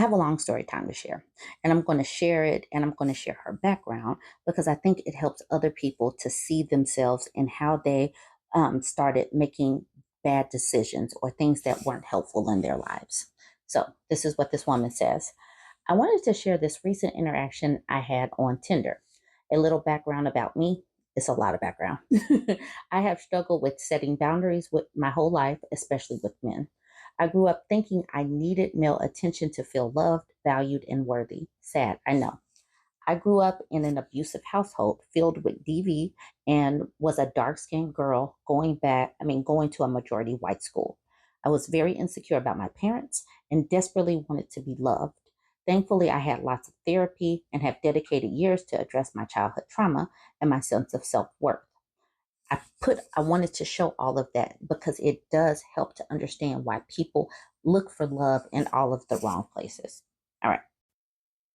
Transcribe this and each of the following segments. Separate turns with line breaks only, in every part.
I have a long story time to share, and I'm going to share it and I'm going to share her background because I think it helps other people to see themselves in how they started making bad decisions or things that weren't helpful in their lives. So, this is what this woman says. I wanted to share this recent interaction I had on Tinder. A little background about me. It's a lot of background. I have struggled with setting boundaries with my whole life, especially with men. I grew up thinking I needed male attention to feel loved, valued, and worthy. Sad, I know. I grew up in an abusive household filled with DV and was a dark-skinned girl going to a majority white school. I was very insecure about my parents and desperately wanted to be loved. Thankfully, I had lots of therapy and have dedicated years to address my childhood trauma and my sense of self-worth. I wanted to show all of that because it does help to understand why people look for love in all of the wrong places. All right.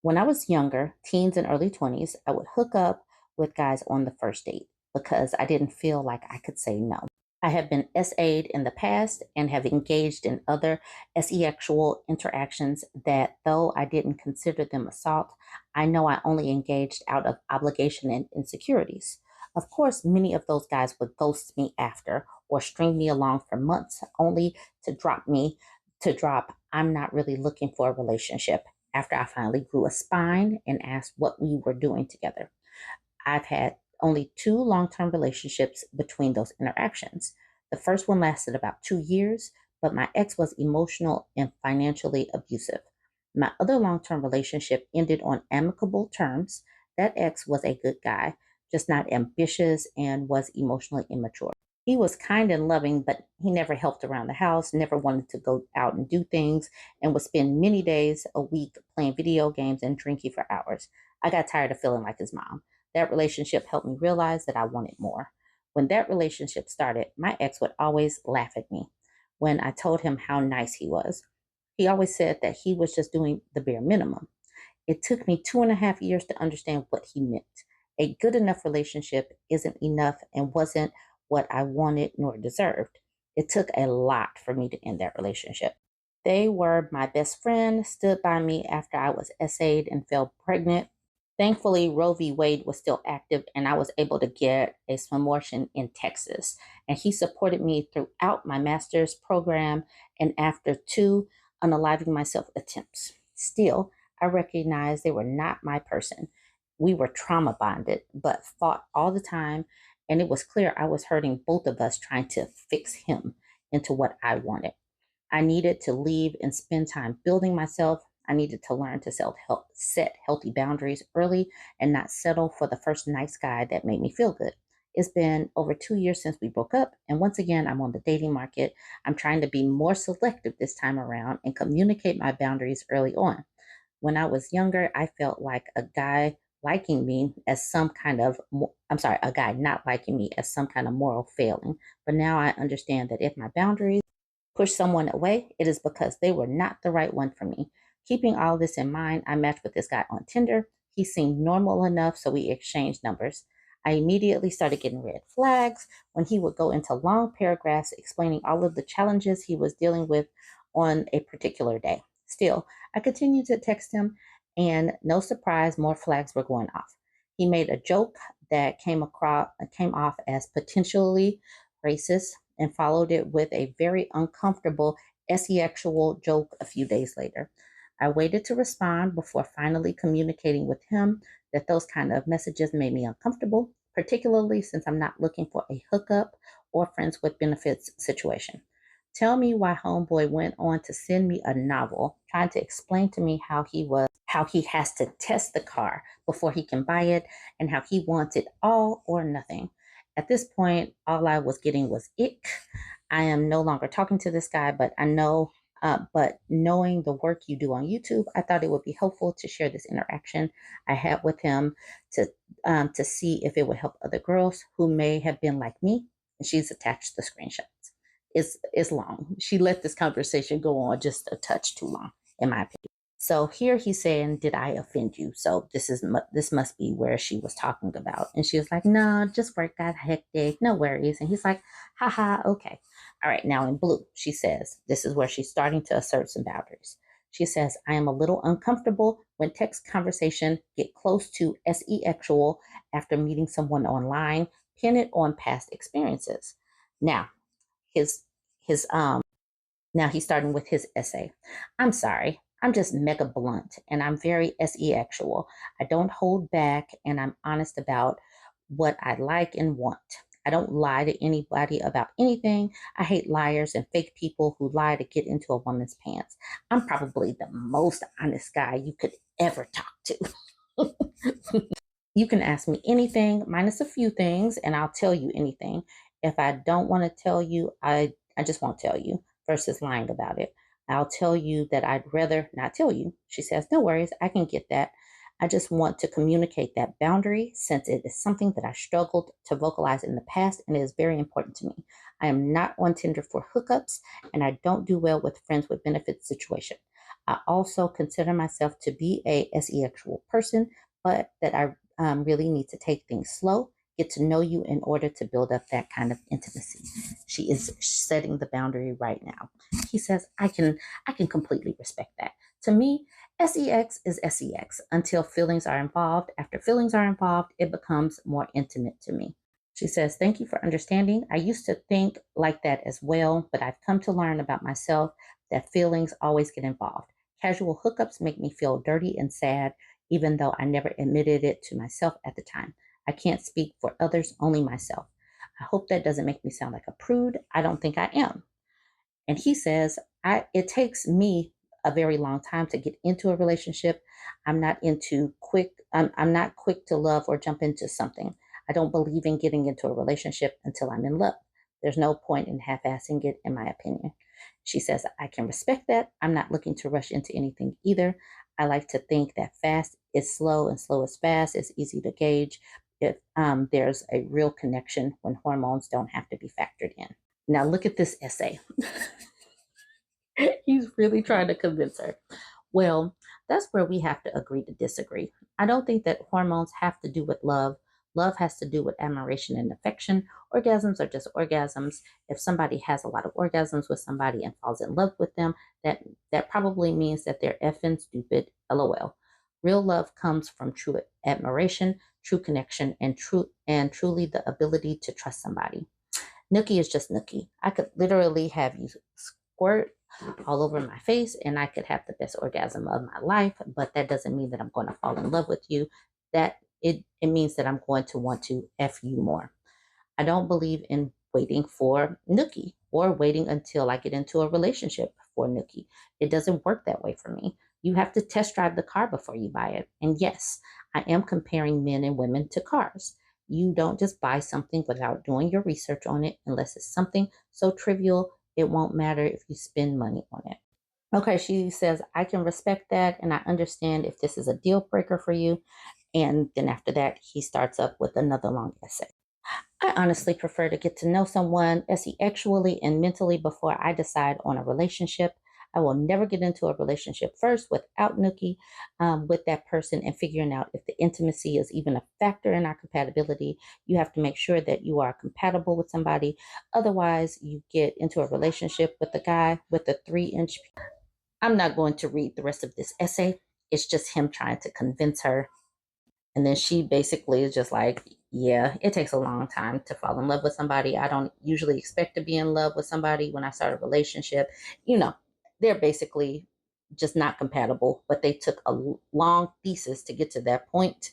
When I was younger, teens and early 20s, I would hook up with guys on the first date because I didn't feel like I could say no. I have been SA'd in the past and have engaged in other sexual interactions that, though I didn't consider them assault, I know I only engaged out of obligation and insecurities. Of course, many of those guys would ghost me after or string me along for months only to drop, I'm not really looking for a relationship after I finally grew a spine and asked what we were doing together. I've had only two long term relationships between those interactions. The first one lasted about 2 years, but my ex was emotional and financially abusive. My other long term relationship ended on amicable terms. That ex was a good guy, just not ambitious and was emotionally immature. He was kind and loving, but he never helped around the house, never wanted to go out and do things, and would spend many days a week playing video games and drinking for hours. I got tired of feeling like his mom. That relationship helped me realize that I wanted more. When that relationship started, my ex would always laugh at me when I told him how nice he was. He always said that he was just doing the bare minimum. It took me 2.5 years to understand what he meant. A good enough relationship isn't enough and wasn't what I wanted nor deserved. It took a lot for me to end that relationship. They were my best friend, stood by me after I was SA'd and fell pregnant. Thankfully, Roe v. Wade was still active and I was able to get a swimmertion in Texas. And he supported me throughout my master's program and after two unaliving myself attempts. Still, I recognized they were not my person. We were trauma bonded, but fought all the time. And it was clear I was hurting both of us trying to fix him into what I wanted. I needed to leave and spend time building myself. I needed to learn to set healthy boundaries early and not settle for the first nice guy that made me feel good. It's been over 2 years since we broke up, and once again, I'm on the dating market. I'm trying to be more selective this time around and communicate my boundaries early on. When I was younger, I felt like a guy liking me as some kind of, I'm sorry, a guy not liking me as some kind of moral failing. But now I understand that if my boundaries push someone away, it is because they were not the right one for me. Keeping all this in mind, I matched with this guy on Tinder. He seemed normal enough, so we exchanged numbers. I immediately started getting red flags when he would go into long paragraphs explaining all of the challenges he was dealing with on a particular day. Still, I continued to text him, and no surprise, more flags were going off. He made a joke that came off as potentially racist and followed it with a very uncomfortable sexual joke a few days later. I waited to respond before finally communicating with him that those kind of messages made me uncomfortable, particularly since I'm not looking for a hookup or friends with benefits situation. Tell me why homeboy went on to send me a novel trying to explain to me how he has to test the car before he can buy it and how he wants it all or nothing. At this point, all I was getting was ick. I am no longer talking to this guy, but knowing the work you do on YouTube, I thought it would be helpful to share this interaction I had with him to see if it would help other girls who may have been like me. And she's attached the screenshots. It's long. She let this conversation go on just a touch too long, in my opinion. So here he's saying, "Did I offend you?" So this must be where she was talking about, and she was like, "No, just work got hectic, no worries." And he's like, "Haha, okay." All right, now in blue, she says, this is where she's starting to assert some boundaries. She says, I am a little uncomfortable when text conversation get close to se-actual after meeting someone online, pin it on past experiences. Now, his now he's starting with his essay. I'm sorry. I'm just mega blunt and I'm very se-actual. I don't hold back and I'm honest about what I like and want. I don't lie to anybody about anything. I hate liars and fake people who lie to get into a woman's pants. I'm probably the most honest guy you could ever talk to. You can ask me anything, minus a few things, and I'll tell you anything. If I don't want to tell you, I just won't tell you versus lying about it. I'll tell you that I'd rather not tell you. She says, no worries, I can get that. I just want to communicate that boundary since it is something that I struggled to vocalize in the past and it is very important to me. I am not on Tinder for hookups and I don't do well with friends with benefits situation. I also consider myself to be a se-actual person, but that I really need to take things slow, get to know you in order to build up that kind of intimacy. She is setting the boundary right now. He says, I can completely respect that. To me, sex is sex until feelings are involved. After feelings are involved, it becomes more intimate to me. She says, thank you for understanding. I used to think like that as well, but I've come to learn about myself that feelings always get involved. Casual hookups make me feel dirty and sad, even though I never admitted it to myself at the time. I can't speak for others, only myself. I hope that doesn't make me sound like a prude. I don't think I am. And he says, it takes me a very long time to get into a relationship. I'm not quick to love or jump into something. I don't believe in getting into a relationship until I'm in love. There's no point in half-assing it, in my opinion. She says, I can respect that. I'm not looking to rush into anything either. I like to think that fast is slow and slow is fast. It's easy to gauge if there's a real connection when hormones don't have to be factored in. Now look at this essay. He's really trying to convince her. Well, that's where we have to agree to disagree. I don't think that hormones have to do with love. Love has to do with admiration and affection. Orgasms are just orgasms. If somebody has a lot of orgasms with somebody and falls in love with them, that probably means that they're effing stupid. LOL. Real love comes from true admiration, true connection, and truly the ability to trust somebody. Nookie is just Nookie. I could literally have you squirt all over my face and I could have the best orgasm of my life, but that doesn't mean that I'm going to fall in love with you. That it means that I'm going to want to F you more. I don't believe in waiting for Nookie or waiting until I get into a relationship for Nookie. It doesn't work that way for me. You have to test drive the car before you buy it. And yes, I am comparing men and women to cars. You don't just buy something without doing your research on it unless it's something so trivial it won't matter if you spend money on it. Okay, she says, I can respect that and I understand if this is a deal breaker for you. And then after that, he starts up with another long essay. I honestly prefer to get to know someone sexually and mentally before I decide on a relationship. I will never get into a relationship first without Nookie with that person and figuring out if the intimacy is even a factor in our compatibility. You have to make sure that you are compatible with somebody. Otherwise, you get into a relationship with a guy with a 3-inch. I'm not going to read the rest of this essay. It's just him trying to convince her, and then she basically is just like, yeah, it takes a long time to fall in love with somebody. I don't usually expect to be in love with somebody when I start a relationship. You know, they're basically just not compatible, but they took a long thesis to get to that point.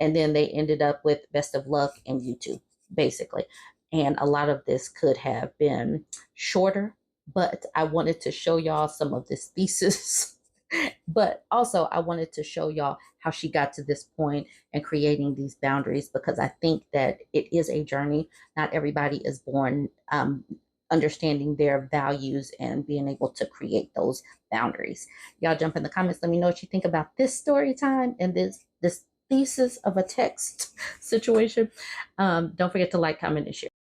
And then they ended up with best of luck and you two, basically. And a lot of this could have been shorter, but I wanted to show y'all some of this thesis. But also, I wanted to show y'all how she got to this point and creating these boundaries because I think that it is a journey. Not everybody is born understanding their values and being able to create those boundaries. Y'all jump in the comments. Let me know what you think about this story time and this thesis of a text situation. Don't forget to like, comment, and share.